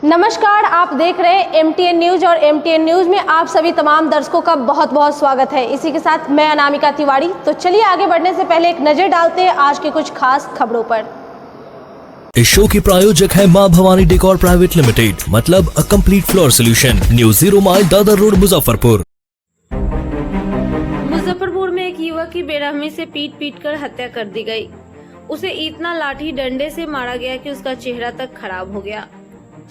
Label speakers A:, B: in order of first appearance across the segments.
A: नमस्कार, आप देख रहे हैं MTN न्यूज और MTN न्यूज में आप सभी तमाम दर्शकों का बहुत बहुत स्वागत है। इसी के साथ मैं अनामिका तिवारी। तो चलिए आगे बढ़ने से पहले एक नजर डालते हैं आज के कुछ खास खबरों पर।
B: इस शो के प्रायोजक है मां भवानी डेकोर प्राइवेट लिमिटेड, मतलब a complete floor solution, new 0 mile Dadar road, Muzaffarpur.
A: Muzaffarpur में एक युवक की बेरहमी से पीट कर हत्या कर दी गई। उसे इतना लाठी डंडे से मारा गया कि उसका चेहरा तक खराब हो गया।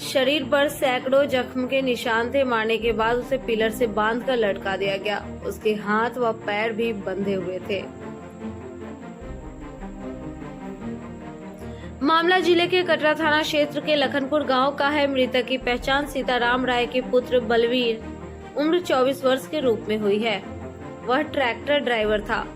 A: शरीर पर सैकड़ों जख्म के निशान थे। मारने के बाद उसे पिलर से बांधकर लटका दिया गया। उसके हाथ व पैर भी बंधे हुए थे। मामला जिले के कटरा थाना क्षेत्र के लखनपुर गांव का है। मृतक की पहचान सीताराम राय के पुत्र बलवीर उम्र 24 वर्ष के रूप में हुई है। वह ट्रैक्टर ड्राइवर था।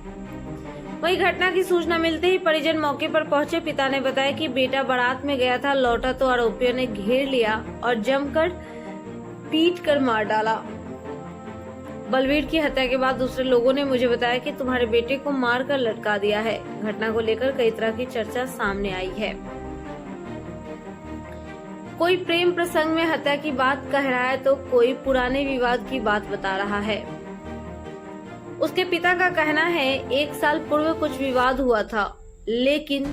A: वही घटना की सूचना मिलते ही परिजन मौके पर पहुंचे। पिता ने बताया कि बेटा बारात में गया था, लौटा तो आरोपियों ने घेर लिया और जमकर पीट कर मार डाला। बलवीर की हत्या के बाद दूसरे लोगों ने मुझे बताया कि तुम्हारे बेटे को मार कर लटका दिया है। घटना को लेकर कई तरह की चर्चा सामने आई है। कोई प्रेम प्रसंग में हत्या की बात कह रहा है तो कोई पुराने विवाद की बात बता रहा है। उसके पिता का कहना है 1 साल पूर्व कुछ विवाद हुआ था, लेकिन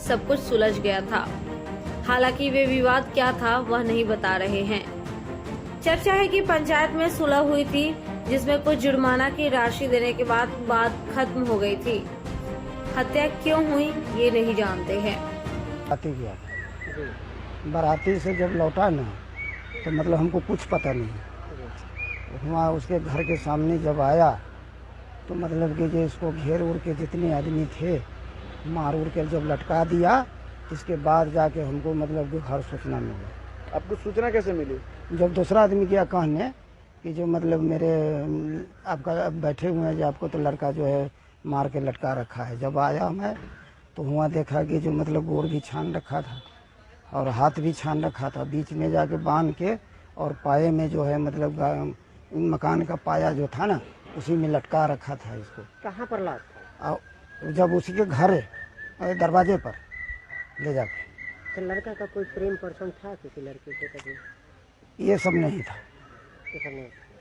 A: सब कुछ सुलझ गया था। हालांकि वे विवाद क्या था वह नहीं बता रहे हैं। चर्चा है कि पंचायत में सुलह हुई थी, जिसमें कुछ जुर्माना की राशि देने के बाद बात खत्म हो गई थी। हत्या क्यों हुई ये नहीं जानते हैं।
C: बाराती से जब लौटा ना तो मतलब हमको कुछ पता नहीं। वहाँ उसके घर के सामने जब आया तो मतलब कि जो इसको घेर उड़ के जितने आदमी थे मार उड़ के जब लटका दिया, इसके बाद जाके हमको मतलब कि घर सूचना मिली।
D: आपको सूचना कैसे मिली?
C: जब दूसरा आदमी किया कहने कि जो मतलब मेरे आपका बैठे हुए हैं, जो आपको तो लड़का जो है मार के लटका रखा है। जब आया मैं तो वहाँ देखा कि जो मतलब गोड़ भी छान रखा था और हाथ भी छान रखा था, बीच में जाके बांध के और पाए में जो है मतलब मकान का पाया जो था ना उसी में लटका रखा था इसको।
D: कहाँ पर लाद था?
C: जब उसी के घर दरवाजे पर ले जाके।
D: तो लड़का का कोई प्रेम प्रसंग था किसी लड़के से कभी?
C: ये सब नहीं था।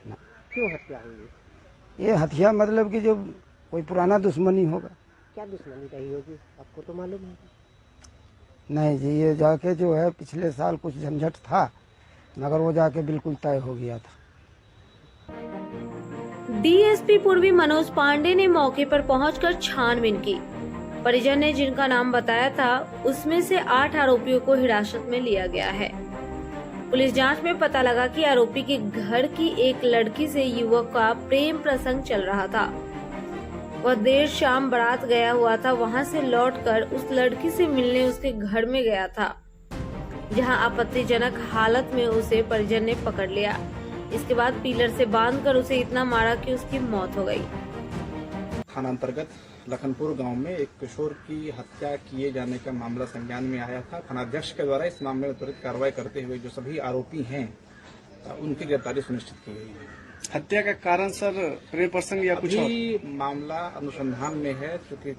D: ना। क्यों हत्या हुई?
C: ये हत्या मतलब कि जो कोई पुराना दुश्मनी होगा।
D: क्या दुश्मनी रही होगी आपको तो मालूम है?
C: नहीं जी, ये जाके जो है पिछले साल कुछ झंझट था, मगर वो जाके बिल्कुल तय हो गया था।
A: डीएसपी पूर्वी मनोज पांडे ने मौके पर पहुंचकर छानबीन की। परिजन ने जिनका नाम बताया था उसमें से 8 आरोपियों को हिरासत में लिया गया है। पुलिस जांच में पता लगा कि आरोपी के घर की एक लड़की से युवक का प्रेम प्रसंग चल रहा था। वह देर शाम बारात गया हुआ था। वहां से लौटकर उस लड़की से मिलने उसके घर में गया था, जहां आपत्तिजनक हालत में उसे परिजन ने पकड़ लिया। इसके बाद पिलर से बांधकर उसे इतना मारा कि उसकी मौत हो गई।
E: थाना अंतर्गत लखनपुर गांव में एक किशोर की हत्या किए जाने का मामला संज्ञान में आया था। थानाध्यक्ष के द्वारा इस मामले में त्वरित कार्रवाई करते हुए जो सभी आरोपी हैं उनकी गिरफ्तारी सुनिश्चित की गई है।
D: हत्या का कारण सर प्रेम प्रसंग या कुछ और?
E: मामला अनुसंधान में है, क्योंकि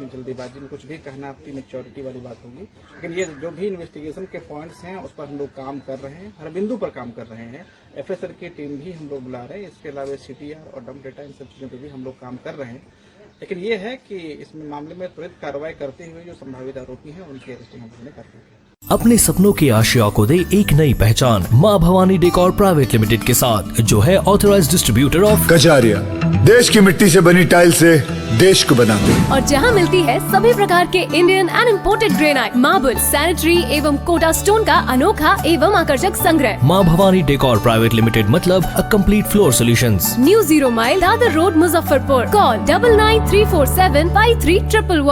E: जल्दीबाजी में कुछ भी कहना अपनी मैच्योरिटी वाली बात होगी। लेकिन ये जो भी इन्वेस्टिगेशन के पॉइंट्स हैं उस पर हम लोग काम कर रहे हैं, हर बिंदु पर काम कर रहे हैं। FSR की टीम भी हम लोग बुला रहे हैं। इसके अलावा CTR और डंप डेटा इन सब चीजों पर भी हम लोग काम कर रहे हैं। लेकिन ये है कि इसमें मामले में त्वरित कार्रवाई करते हुए जो संभावित आरोपी हैं उनकी अरेस्टिंग हम लोगों ने कर दी है।
B: अपने सपनों की आशिया को दे एक नई पहचान मां भवानी डेकोर प्राइवेट लिमिटेड के साथ, जो है ऑथराइज्ड डिस्ट्रीब्यूटर ऑफ
F: कजारिया। देश की मिट्टी से बनी टाइल से देश को बनाते हैं।
G: और जहां मिलती है सभी प्रकार के Indian and imported granite, marble, sanitary एवं कोटा स्टोन का अनोखा एवं आकर्षक संग्रह।
B: मां भवानी डेकोर प्राइवेट लिमिटेड, मतलब a complete floor solutions,
G: new 0 mile Dadar road, Muzaffarpur. Call 9934753111।